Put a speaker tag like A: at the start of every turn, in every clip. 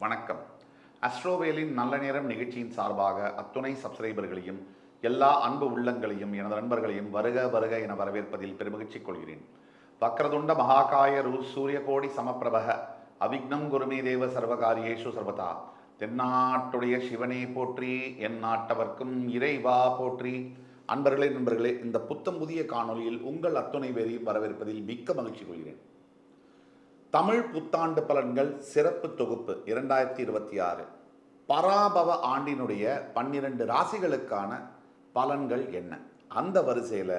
A: வணக்கம். அஸ்ட்ரோவேலின் நல்ல நேரம் நிகழ்ச்சியின் சார்பாக அத்துணை சப்ஸ்கிரைபர்களையும் எல்லா அன்பு உள்ளங்களையும் எனது நண்பர்களையும் வருக வருக என வரவேற்பதில் பெருமகிழ்ச்சி கொள்கிறேன். வக்ரதுண்ட மகாகாய சூரியகோடி சமப்பிரபக அவிக்னம் குருமே தேவ சர்வகாரியேஷு சர்வதா. தென்னாட்டுடைய சிவனே போற்றி, என் நாட்டவர்க்கும் இறைவா போற்றி. நண்பர்களே, இந்த புத்தம் புதிய காணொலியில் உங்கள் அத்துணை பேரையும் வரவேற்பதில் மிக்க மகிழ்ச்சி கொள்கிறேன். தமிழ் புத்தாண்டு பலன்கள் சிறப்பு தொகுப்பு 2026 பராபவ ஆண்டினுடைய 12 ராசிகளுக்கான பலன்கள் என்ன? அந்த வரிசையில்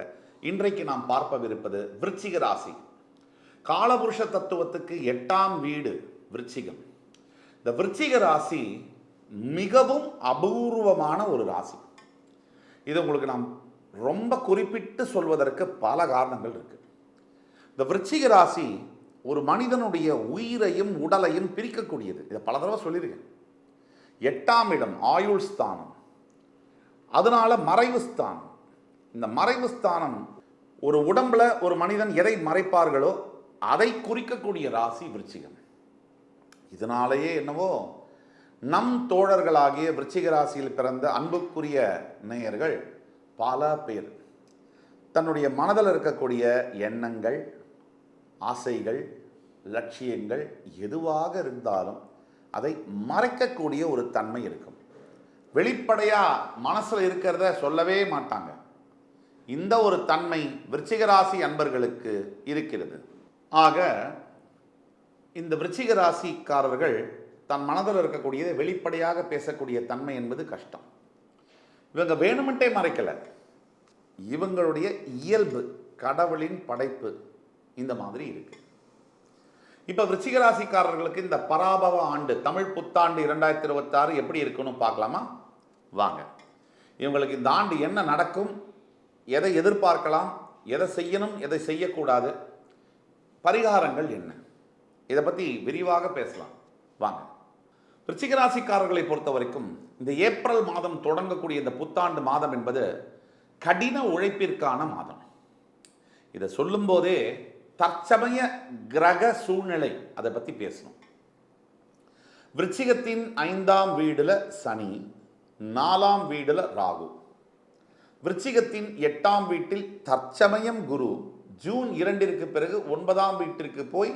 A: இன்றைக்கு நாம் பார்ப்பவிருப்பது விருச்சிக ராசி. காலபுருஷ தத்துவத்துக்கு 8ஆம் வீடு விருச்சிகம். இந்த விருச்சிக ராசி மிகவும் அபூர்வமான ஒரு ராசி. இது உங்களுக்கு நாம் ரொம்ப குறிப்பிட்டு சொல்வதற்கு பல காரணங்கள் இருக்கு. இந்த விருச்சிக ராசி ஒரு மனிதனுடைய உயிரையும் உடலையும் பிரிக்கக்கூடியது. இதை பல தடவை சொல்லியிருக்கேன். 8ஆம் இடம் ஆயுள் ஸ்தானம், அதனால மறைவு ஸ்தானம். இந்த மறைவு ஸ்தானம் ஒரு உடம்புல ஒரு மனிதன் எதை மறைப்பார்களோ அதை குறிக்கக்கூடிய ராசி விருச்சிகம். இதனாலேயே என்னவோ நம் தோழர்களாகிய விருச்சிக ராசியில் பிறந்த அன்புக்குரிய நேயர்கள் பல பேர் தன்னுடைய மனதில் இருக்கக்கூடிய எண்ணங்கள், ஆசைகள், லட்சியங்கள் எதுவாக இருந்தாலும் அதை மறைக்கக்கூடிய ஒரு தன்மை இருக்கும். வெளிப்படையாக மனசில் இருக்கிறத சொல்லவே மாட்டாங்க. இந்த ஒரு தன்மை விருச்சிக ராசி அன்பர்களுக்கு இருக்கிறது. ஆக இந்த விருச்சிக ராசிக்காரர்கள் தன் மனதில் இருக்கக்கூடியதை வெளிப்படையாக பேசக்கூடிய தன்மை என்பது கஷ்டம். இவங்க வேணுமென்றே மறைக்கலை. இவங்களுடைய இயல்பு, கடவுளின் படைப்பு இந்த மாதிரி இருக்கு. இப்போ விருச்சிக ராசிக்காரர்களுக்கு இந்த பராபவ ஆண்டு தமிழ் புத்தாண்டு 2026 எப்படி இருக்குன்னு பார்க்கலாமா? வாங்க. இவங்களுக்கு இந்த ஆண்டு என்ன நடக்கும், எதை எதிர்பார்க்கலாம், எதை செய்யணும், எதை செய்யக்கூடாது, பரிகாரங்கள் என்ன, இதை பற்றி விரிவாக பேசலாம். வாங்க. விருச்சிக ராசிக்காரர்களை பொறுத்த வரைக்கும் இந்த ஏப்ரல் மாதம் தொடங்கக்கூடிய இந்த புத்தாண்டு மாதம் என்பது கடின உழைப்பிற்கான மாதம். இதை சொல்லும் போதே தற்சமய கிரக சூழ்நிலை அதை பற்றி பேசணும். விருச்சிகத்தின் 5ஆம் வீடுல சனி, 4ஆம் வீடுல ராகு. விருச்சிகத்தின் 8ஆம் வீட்டில் தற்சமயம் குரு ஜூன் 2 பிறகு 9ஆம் வீட்டிற்கு போய்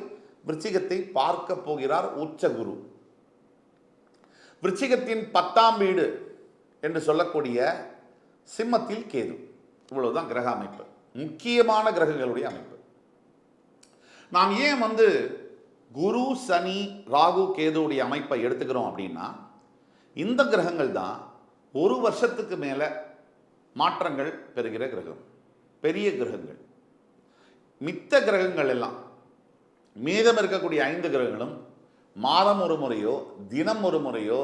A: விருச்சிகத்தை பார்க்க போகிறார் உச்ச குரு. விருச்சிகத்தின் 10ஆம் வீடு என்று சொல்லக்கூடிய சிம்மத்தில் கேது. இவ்வளவுதான் கிரக அமைப்பு, முக்கியமான கிரகங்களுடைய அமைப்பு. நாம் ஏன் குரு, சனி, ராகு, கேதுடைய அமைப்பை எடுத்துக்கிறோம் அப்படின்னா, இந்த கிரகங்கள் தான் ஒரு வருஷத்துக்கு மேலே மாற்றங்கள் பெறுகிற கிரகம், பெரிய கிரகங்கள். மித்த கிரகங்கள் எல்லாம், மீதம் இருக்கக்கூடிய 5 கிரகங்களும் மாதம் ஒரு முறையோ, தினம் ஒரு முறையோ,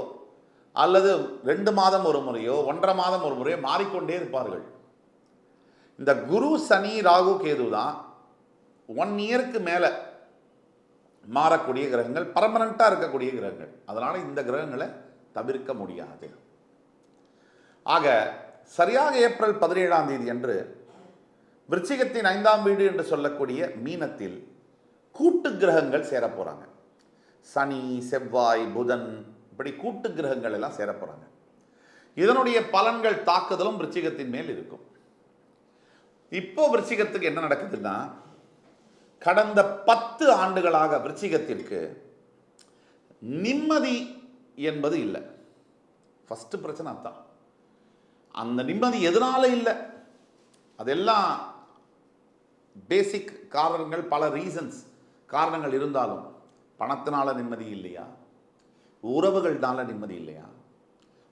A: அல்லது 2 மாதம் ஒரு முறையோ, 1.5 மாதம் ஒரு முறையோ மாறிக்கொண்டே இருப்பார்கள். இந்த குரு, சனி, ராகு, கேது தான் 1 இயருக்கு மேலே மாறக்கூடிய கிரகங்கள், பர்மனண்ட்டாக இருக்கக்கூடிய கிரகங்கள். அதனால் இந்த கிரகங்களை தவிர்க்க முடியாது. ஆக சரியாக ஏப்ரல் 17ஆம் தேதி அன்று விருச்சிகத்தின் 5ஆம் வீடு என்று சொல்லக்கூடிய மீனத்தில் கூட்டு கிரகங்கள் சேர போகிறாங்க. சனி, செவ்வாய், புதன், இப்படி கூட்டு கிரகங்கள் எல்லாம் சேர போகிறாங்க. இதனுடைய பலன்கள், தாக்குதலும் விருச்சிகத்தின் மேல் இருக்கும். இப்போ விருச்சிகத்துக்கு என்ன நடக்குதுன்னா, கடந்த 10 ஆண்டுகளாக விருச்சிகத்திற்கு நிம்மதி என்பது இல்லை. ஃபர்ஸ்ட் பிரச்சனை தான். அந்த நிம்மதி எதனால இல்லை? அதெல்லாம் பேசிக் காரணங்கள், பல ரீசன்ஸ், காரணங்கள் இருந்தாலும் பணத்தினால நிம்மதி இல்லையா, உறவுகள்னால நிம்மதி இல்லையா,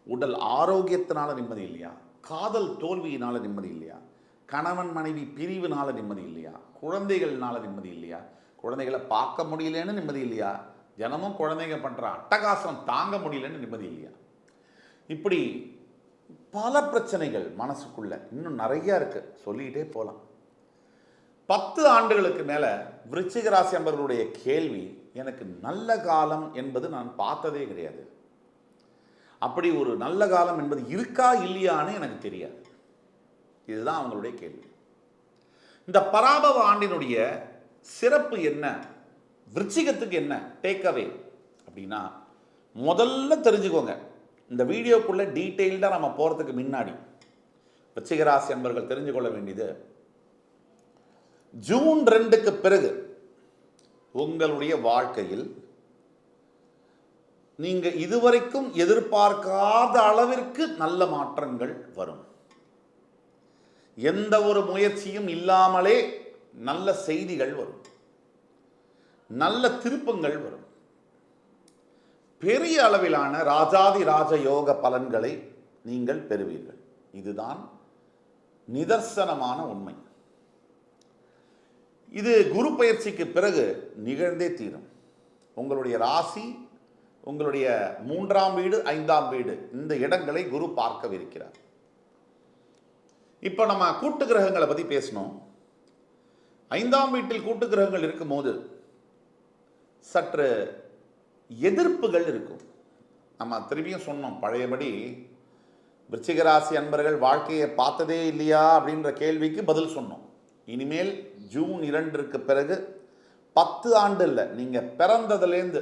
A: உடல் ஆரோக்கியத்தினால நிம்மதி இல்லையா, காதல் தோல்வியினால நிம்மதி இல்லையா, கணவன் மனைவி பிரிவினால நிம்மதி இல்லையா, குழந்தைகள்னால நிம்மதி இல்லையா, குழந்தைகளை பார்க்க முடியலன்னு நிம்மதி இல்லையா, தினமும் குழந்தைங்க பண்ணுற அட்டகாசம் தாங்க முடியலன்னு நிம்மதி இல்லையா, இப்படி பல பிரச்சனைகள் மனசுக்குள்ள இன்னும் நிறைய இருக்கு, சொல்லிக்கிட்டே போகலாம். 10 ஆண்டுகளுக்கு மேலே விருச்சிக ராசி அன்பர்களுடைய கேள்வி, எனக்கு நல்ல காலம் என்பது நான் பார்த்ததே கிடையாது, அப்படி ஒரு நல்ல காலம் என்பது இருக்கா இல்லையான்னு எனக்கு தெரியாது. இதுதான் அவங்களுடைய கேள்வி. இந்த பராபவ ஆண்டினுடைய சிறப்பு என்ன, விருச்சிகத்துக்கு என்ன டேக்அவே அப்படின்னா, முதல்ல தெரிஞ்சுக்கோங்க, இந்த வீடியோக்குள்ளே டீட்டெயில்டாக நம்ம போகிறதுக்கு முன்னாடி விருச்சிகராசி அன்பர்கள் தெரிஞ்சு கொள்ள வேண்டியது, ஜூன் 2க்கு பிறகு உங்களுடைய வாழ்க்கையில் நீங்க இதுவரைக்கும் எதிர்பார்க்காத அளவிற்கு நல்ல மாற்றங்கள் வரும். எந்த ஒரு முயற்சியும் இல்லாமலே நல்ல செய்திகள் வரும், நல்ல திருப்பங்கள் வரும். பெரிய அளவிலான ராஜாதி ராஜ யோக பலன்களை நீங்கள் பெறுவீர்கள். இதுதான் நிதர்சனமான உண்மை. இது குரு பயிற்சிக்கு பிறகு நிகழ்ந்தே தீரும். உங்களுடைய ராசி, உங்களுடைய 3ஆம் வீடு, 5ஆம் வீடு, இந்த இடங்களை குரு பார்க்கவிருக்கிறார். இப்போ நம்ம கூட்டு கிரகங்களை பற்றி பேசணும். 5ஆம் வீட்டில் கூட்டு கிரகங்கள் இருக்கும்போது சற்று எதிர்ப்புகள் இருக்கும். நம்ம திரும்பியும் சொன்னோம், பழையபடி விருச்சிகராசி அன்பர்கள் வாழ்க்கையை பார்த்ததே இல்லையா அப்படின்ற கேள்விக்கு பதில் சொன்னோம். இனிமேல் ஜூன் 2க்கு பிறகு 10 ஆண்டு இல்லை, நீங்கள் பிறந்ததுலேருந்து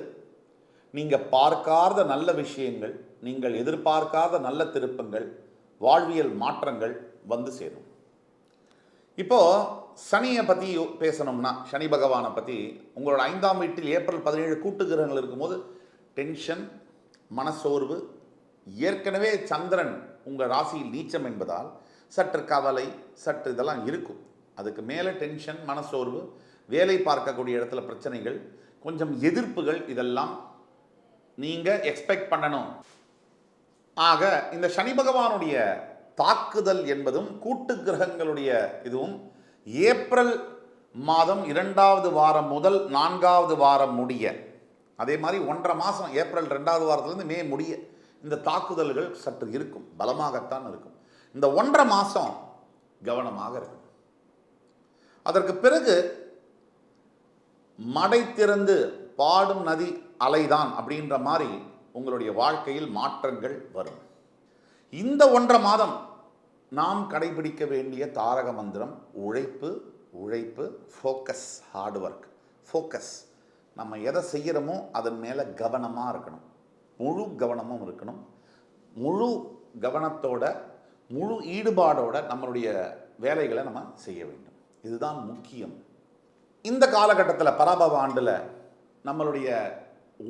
A: நீங்கள் பார்க்காத நல்ல விஷயங்கள், நீங்கள் எதிர்பார்க்காத நல்ல திருப்பங்கள், வாழ்வியல் மாற்றங்கள் வந்து சேரும். இப்போது சனியை பற்றி பேசணும்னா, சனி பகவானை பற்றி, உங்களோட 5ஆம் வீட்டில் ஏப்ரல் 17 கூட்டு கிரகங்கள் இருக்கும்போது டென்ஷன், மனசோர்வு, ஏற்கனவே சந்திரன் உங்கள் ராசியில் நீச்சம் என்பதால் சற்று கவலை, சற்று இதெல்லாம் இருக்கும். அதுக்கு மேலே டென்ஷன், மனசோர்வு, வேலை பார்க்கக்கூடிய இடத்துல பிரச்சனைகள், கொஞ்சம் எதிர்ப்புகள், இதெல்லாம் நீங்கள் எக்ஸ்பெக்ட் பண்ணணும். ஆக இந்த சனி பகவானுடைய தாக்குதல் என்பதும் கூட்டு கிரகங்களுடைய இதுவும் ஏப்ரல் மாதம் 2வது வாரம் முதல் 4வது வாரம் முடிய, அதே மாதிரி 1.5 மாதம் ஏப்ரல் 2வது வாரத்திலிருந்து மே முடிய இந்த தாக்குதல்கள் சற்று இருக்கும், பலமாகத்தான் இருக்கும். இந்த 1.5 மாதம் கவனமாக இருக்கும். அதற்கு பிறகு மடை திறந்து பாடும் நதி அலைதான் அப்படின்ற மாதிரி உங்களுடைய வாழ்க்கையில் மாற்றங்கள் வரும். இந்த 1.5 மாதம் நாம் கடைபிடிக்க வேண்டிய தாரக மந்திரம் உழைப்பு, உழைப்பு, ஃபோக்கஸ், ஹார்ட் ஒர்க், ஃபோக்கஸ். நம்ம எதை செய்கிறோமோ அதன் மேலே கவனமாக இருக்கணும், முழு கவனமும் இருக்கணும். முழு கவனத்தோட, முழு ஈடுபாடோட நம்மளுடைய வேலைகளை நம்ம செய்ய வேண்டும். இதுதான் முக்கியம். இந்த காலகட்டத்தில் பராபவ ஆண்டில் நம்மளுடைய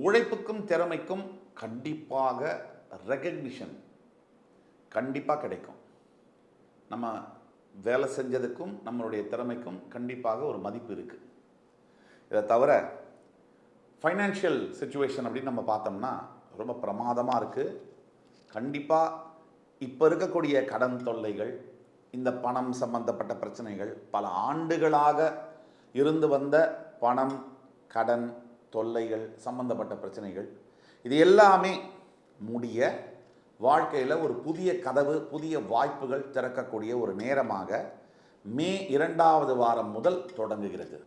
A: உழைப்புக்கும் திறமைக்கும் கண்டிப்பாக ரெகக்னிஷன் கண்டிப்பாக கிடைக்கும். நம்ம வேலை செஞ்சதுக்கும் நம்மளுடைய திறமைக்கும் கண்டிப்பாக ஒரு மதிப்பு இருக்குது. இதை தவிர ஃபைனான்ஷியல் சிச்சுவேஷன் அப்படின்னு நம்ம பார்த்தோம்னா ரொம்ப பிரமாதமாக இருக்குது. கண்டிப்பாக இப்போ இருக்கக்கூடிய கடன் தொல்லைகள், இந்த பணம் சம்பந்தப்பட்ட பிரச்சனைகள், பல ஆண்டுகளாக இருந்து வந்த பணம், கடன் தொல்லைகள் சம்பந்தப்பட்ட பிரச்சனைகள், இது எல்லாமே முடிய வாழ்க்கையில் ஒரு புதிய கதவு, புதிய வாய்ப்புகள் திறக்கக்கூடிய ஒரு நேரமாக மே 2வது வாரம் முதல் தொடங்குகிறது.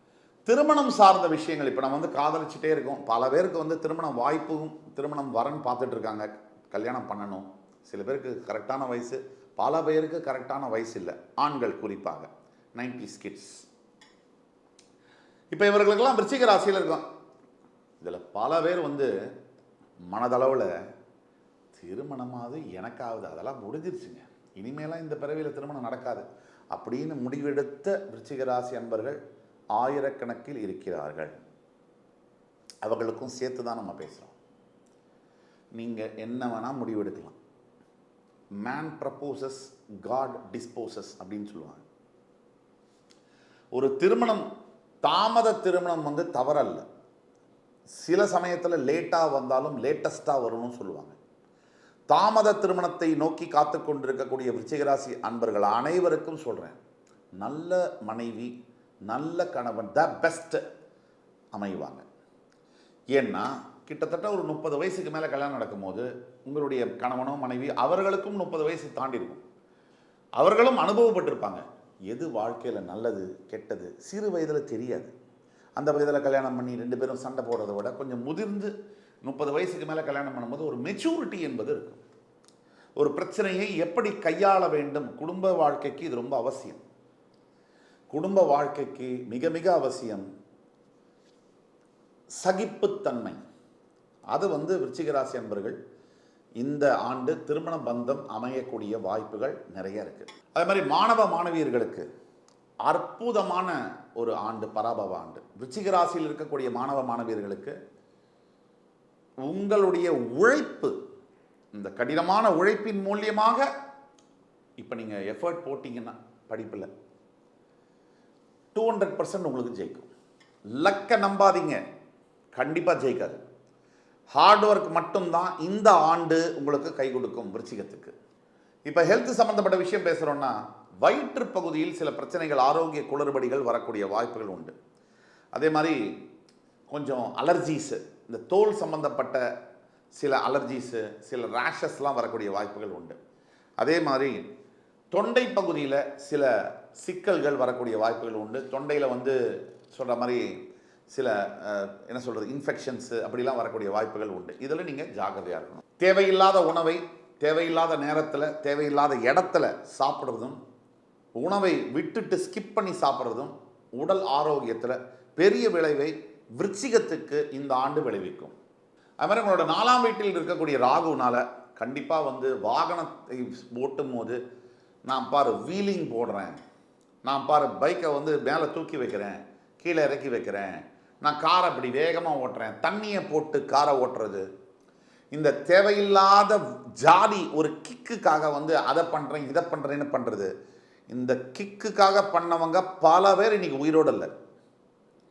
A: திருமணம் சார்ந்த விஷயங்கள், இப்போ நம்ம காதலிச்சுட்டே இருக்கோம். பல பேருக்கு திருமணம் வாய்ப்பும், திருமணம் வரன் பார்த்துட்டு இருக்காங்க, கல்யாணம் பண்ணணும். சில பேருக்கு கரெக்டான வயசு, பல பேருக்கு கரெக்டான வயசு இல்லை. ஆண்கள் குறிப்பாக 90s கிட்ஸ். இப்போ இவர்களுக்கெல்லாம் விருச்சிக ராசியில் இருக்கும். இதில் பல பேர் மனதளவில் திருமணமாவது எனக்காவது, அதெல்லாம் முடிஞ்சிருச்சுங்க, இனிமேலாம் இந்த பிறவியில் திருமணம் நடக்காது அப்படின்னு முடிவெடுத்த விருச்சிக ராசி அன்பர்கள் ஆயிரக்கணக்கில் இருக்கிறார்கள். அவர்களுக்கும் சேர்த்து தான் நம்ம பேசுகிறோம். நீங்கள் என்ன வேணால் முடிவெடுக்கலாம். மேன் ப்ரப்போசஸ், காட் டிஸ்போசஸ் அப்படின்னு சொல்லுவாங்க. ஒரு திருமணம், தாமத திருமணம் தவறல்ல. சில சமயத்தில் லேட்டாக வந்தாலும் லேட்டஸ்ட்டாக வரணும்னு சொல்லுவாங்க. தாமத திருமணத்தை நோக்கி காத்து கொண்டிருக்கக்கூடிய விருச்சிகராசி அன்பர்கள் அனைவருக்கும் சொல்கிறேன், நல்ல மனைவி, நல்ல கணவன், த பெஸ்ட் அமைவாங்க. ஏன்னா கிட்டத்தட்ட ஒரு 30 வயசுக்கு மேலே கல்யாணம் நடக்கும்போது உங்களுடைய கணவனோ மனைவி அவர்களுக்கும் 30 வயசு தாண்டி இருக்கும். அவர்களும் அனுபவப்பட்டிருப்பாங்க. எது வாழ்க்கையில் நல்லது கெட்டது சிறு வயதில் தெரியாது. அந்த வயதில் கல்யாணம் பண்ணி 2 பேரும் சண்டை போடுறதை விட கொஞ்சம் முதிர்ந்து 30 வயசுக்கு மேலே கல்யாணம் பண்ணும்போது ஒரு மெச்சூரிட்டி என்பது இருக்கும். ஒரு பிரச்சனையை எப்படி கையாள வேண்டும், குடும்ப வாழ்க்கைக்கு இது ரொம்ப அவசியம். குடும்ப வாழ்க்கைக்கு மிக மிக அவசியம் சகிப்புத்தன்மை. அது விருச்சிக ராசி அன்பர்கள் இந்த ஆண்டு திருமண பந்தம் அமையக்கூடிய வாய்ப்புகள் நிறைய இருக்கு. அதே மாதிரி மாணவ மாணவியர்களுக்கு அற்புதமான ஒரு ஆண்டு, பராபவ ஆண்டு. விருச்சிக ராசியில் இருக்கக்கூடிய மாணவ மாணவியர்களுக்கு உங்களுடைய உழைப்பு, இந்த கடினமான உழைப்பின் மூலியமாக இப்போ நீங்கள் எஃபர்ட் போட்டிங்கன்னா படிப்பில் 200% உங்களுக்கு ஜெயிக்கும். லக்கை நம்பாதீங்க, கண்டிப்பாக ஜெயிக்காது. ஹார்ட் ஒர்க் மட்டும்தான் இந்த ஆண்டு உங்களுக்கு கை கொடுக்கும் விருச்சிகத்துக்கு. இப்போ ஹெல்த் சம்மந்தப்பட்ட விஷயம் பேசுகிறோன்னா, வயிற்று பகுதியில் சில பிரச்சனைகள், ஆரோக்கிய குளறுபடிகள் வரக்கூடிய வாய்ப்புகள் உண்டு. அதே மாதிரி கொஞ்சம் அலர்ஜிஸு, இந்த தோல் சம்பந்தப்பட்ட சில அலர்ஜிஸு, சில ரேஷஸ்லாம் வரக்கூடிய வாய்ப்புகள் உண்டு. அதே மாதிரி தொண்டை பகுதியில் சில சிக்கல்கள் வரக்கூடிய வாய்ப்புகள் உண்டு. தொண்டையில் சொல்கிற மாதிரி சில என்ன சொல்கிறது, இன்ஃபெக்ஷன்ஸு அப்படிலாம் வரக்கூடிய வாய்ப்புகள் உண்டு. இதில் நீங்கள் ஜாக்கிரதையாக இருக்கணும். தேவையில்லாத உணவை தேவையில்லாத நேரத்தில் தேவையில்லாத இடத்துல சாப்பிட்றதும், உணவை விட்டுட்டு ஸ்கிப் பண்ணி சாப்பிட்றதும் உடல் ஆரோக்கியத்தில் பெரிய விளைவை விருச்சிகத்துக்கு இந்த ஆண்டு விளைவிக்கும். அது மாதிரி உங்களோட 4ஆம் வீட்டில் இருக்கக்கூடிய ராகுனால கண்டிப்பாக வாகனத்தை ஓட்டும் போது, நான் பாரு வீலிங் போடுறேன், நான் பாரு பைக்கை மேலே தூக்கி வைக்கிறேன், கீழே இறக்கி வைக்கிறேன், நான் காரை அப்படி வேகமாக ஓட்டுறேன், தண்ணியை போட்டு காரை ஓட்டுறது, இந்த தேவையில்லாத ஜாதி ஒரு கிக்குக்காக அதை பண்ணுறேன் இதை பண்ணுறேன்னு பண்ணுறது, இந்த கிக்குக்காக பண்ணவங்க பல பேர் இன்றைக்கி உயிரோடு இல்லை.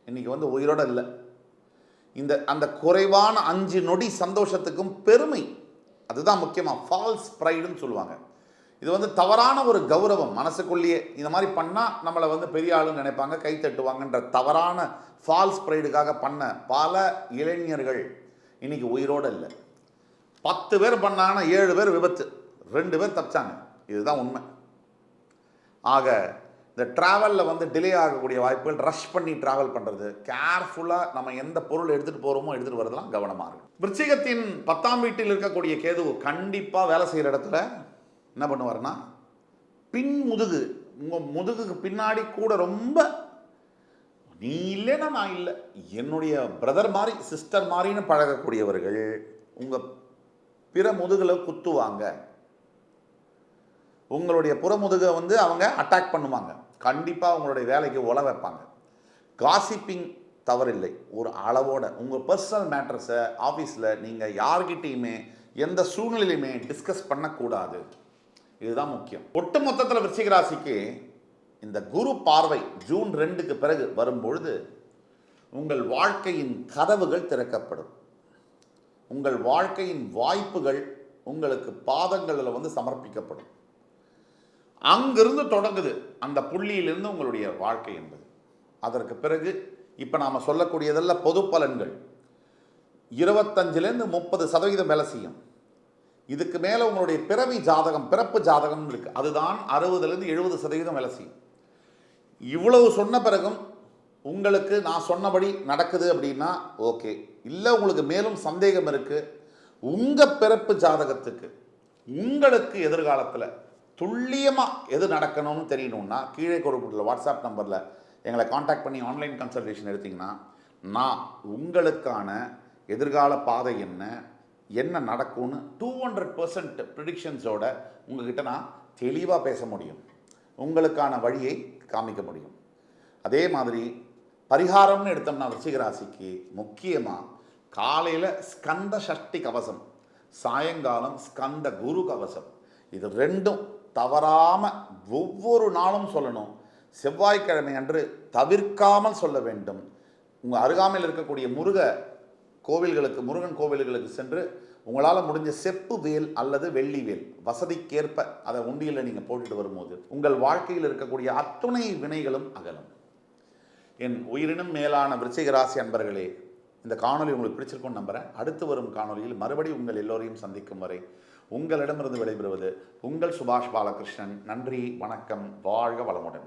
A: இன்றைக்கி உயிரோடு இல்லை. அந்த குறைவான 5 நொடி சந்தோஷத்துக்கும் பெருமை, அதுதான் முக்கியமாக ஃபால்ஸ் ப்ரைடுன்னு சொல்லுவாங்க. இது தவறான ஒரு கௌரவம். மனசுக்குள்ளேயே இந்த மாதிரி பண்ணால் நம்மளை பெரிய ஆளுன்னு நினைப்பாங்க, கை தட்டுவாங்கன்ற தவறான ஃபால்ஸ் ப்ரைடுக்காக பண்ண பல இளைஞர்கள் இன்றைக்கி உயிரோடு இல்லை. 10 பேர் பண்ணாங்கன்னா 7 பேர் விபத்து, 2 பேர் தப்பிச்சாங்க. இதுதான் உண்மை. ஆக இந்த ட்ராவலில் டிலே ஆகக்கூடிய வாய்ப்புகள், ரஷ் பண்ணி ட்ராவல் பண்ணுறது, கேர்ஃபுல்லாக நம்ம எந்த பொருள் எடுத்துகிட்டு போகிறோமோ எடுத்துகிட்டு வரதெல்லாம் கவனமாக இருக்கும். விருச்சிகத்தின் 10ஆம் வீட்டில் இருக்கக்கூடிய கேது கண்டிப்பாக வேலை செய்கிற இடத்துல என்ன பண்ணுவார்னா, பின் முதுகு, உங்கள் முதுகுக்கு பின்னாடி கூட ரொம்ப நீ இல்லைன்னா நான் இல்லை, என்னுடைய பிரதர் மாதிரி சிஸ்டர் மாதிரின்னு பழகக்கூடியவர்கள் உங்கள் பிற முதுகில் குத்துவாங்க. உங்களுடைய புறமுதுகை அவங்க அட்டாக் பண்ணுவாங்க. கண்டிப்பாக உங்களுடைய வேலைக்கு உல வைப்பாங்க. காசிப்பிங் தவறில்லை, ஒரு அளவோட. உங்கள் பர்சனல் மேட்டர்ஸை ஆஃபீஸில் நீங்கள் யார்கிட்டையுமே எந்த சூழ்நிலையுமே டிஸ்கஸ் பண்ணக்கூடாது. இதுதான் முக்கியம். ஒட்டு மொத்தத்தில் விருச்சிக ராசிக்கு இந்த குரு பார்வை ஜூன் 2க்கு பிறகு வரும்பொழுது உங்கள் வாழ்க்கையின் கதவுகள் திறக்கப்படும். உங்கள் வாழ்க்கையின் வாய்ப்புகள் உங்களுக்கு பாதங்களில் சமர்ப்பிக்கப்படும். அங்கிருந்து தொடங்குது அந்த புள்ளியிலிருந்து உங்களுடைய வாழ்க்கை என்பது. அதற்கு பிறகு இப்போ நாம் சொல்லக்கூடியதெல்லாம் பொது பலன்கள். 25லேருந்து 30% வேலை செய்யும். இதுக்கு மேலே உங்களுடைய பிறவி ஜாதகம், பிறப்பு ஜாதகம் இருக்குது, அதுதான் 60லேருந்து 70% வேலை செய்யும். இவ்வளவு சொன்ன பிறகும் உங்களுக்கு நான் சொன்னபடி நடக்குது அப்படின்னா ஓகே. இல்லை உங்களுக்கு மேலும் சந்தேகம் இருக்குது, உங்கள் பிறப்பு ஜாதகத்துக்கு உங்களுக்கு எதிர்காலத்தில் துல்லியமாக எது நடக்கணும்னு தெரியணும்னா கீழே கொடுக்கப்பட்டுள்ள வாட்ஸ்அப் நம்பரில் எங்களை காண்டாக்ட் பண்ணி ஆன்லைன் கன்சல்டேஷன் எடுத்திங்கன்னா நான் உங்களுக்கான எதிர்கால பாதை என்ன நடக்கும்னு 200% ப்ரிடிக்ஷன்ஸோட உங்ககிட்ட நான் தெளிவாக பேச முடியும், உங்களுக்கான வழியை காமிக்க முடியும். அதே மாதிரி பரிகாரம்னு எடுத்தோம்னா விருச்சிக ராசிக்கு முக்கியமாக காலையில் ஸ்கந்த சஷ்டி கவசம், சாயங்காலம் ஸ்கந்த குரு கவசம், இது 2ம் தவறாமல் ஒவ்வொரு நாளும் சொல்லணும். செவ்வாய்க்கிழமை அன்று தவிர்க்காமல் சொல்ல வேண்டும். உங்கள் அருகாமையில் இருக்கக்கூடிய முருகன் கோவில்களுக்கு சென்று உங்களால் முடிஞ்ச செப்பு வேல் அல்லது வெள்ளி வேல் வசதிக்கேற்ப அதை உண்டியில் நீங்கள் போட்டுட்டு வரும்போது உங்கள் வாழ்க்கையில் இருக்கக்கூடிய அத்துணை வினைகளும் அகலும். என் உயிரினும் மேலான விருச்சிக ராசி அன்பர்களே, இந்த காணொலி உங்களுக்கு பிடிச்சிருக்கும்னு நம்புகிறேன். அடுத்து வரும் காணொலியில் மறுபடியும் உங்கள் எல்லோரையும் சந்திக்கும் வரை உங்களிடமிருந்து விடைபெறுவது உங்கள் சுபாஷ் பாலகிருஷ்ணன். நன்றி, வணக்கம், வாழ்க வளமுடன்.